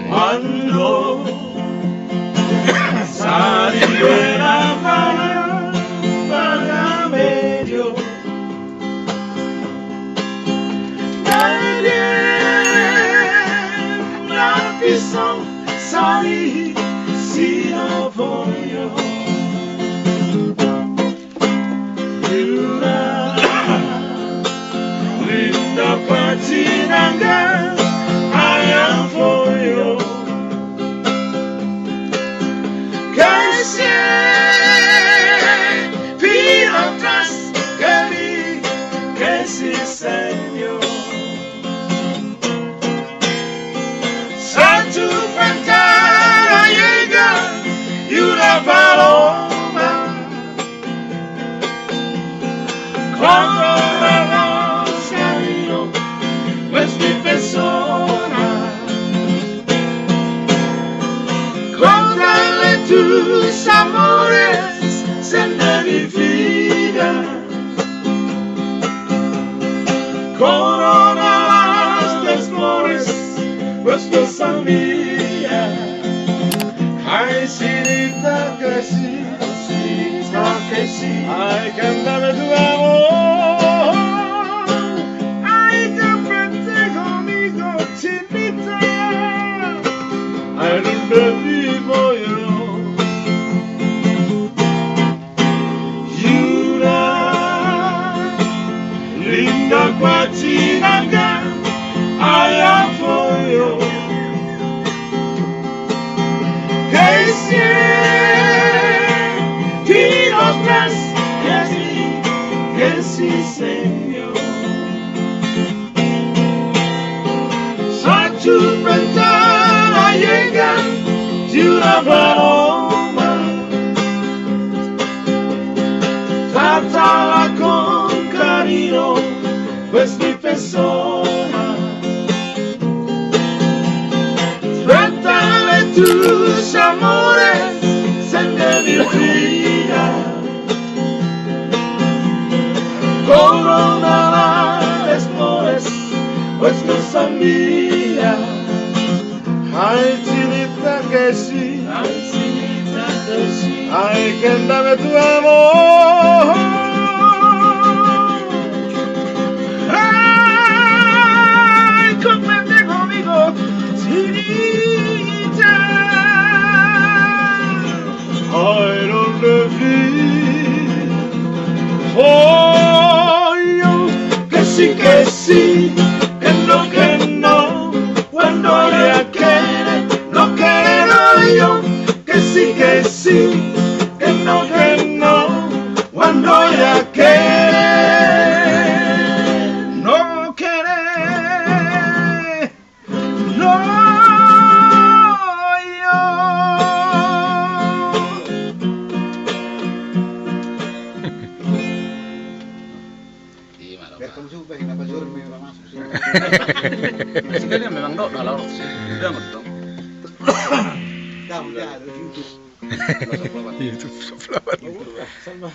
Quando saliera para medio la pisson sali si no voglio linda patinanga I for you que si fino atrás que si señor San tu pantana llega y una paloma cuando la camino pues mi persona contarle tus amores se mi vida corona las desmores pues tu sabía ay sinita que sí ay cántame tu amor ay cántame conmigo chinita ay donde vivo yo y una linda guachinanga allá for you que si los tres que sí señor a tu ventana llega y una paloma trátala con cariño pues mi persona trátale tus amores de mi vida corona las flores pues no sabía ay chinita que sí ay que dame tu amor ay comprende conmigo chinita I don't love you for you que sí, que no cuando ella quiere, no quiero yo que sí, que no cuando ella quiere, no quiere, no. Sekalian memang dok kalau udah ngerti. YouTube selamat. Sama.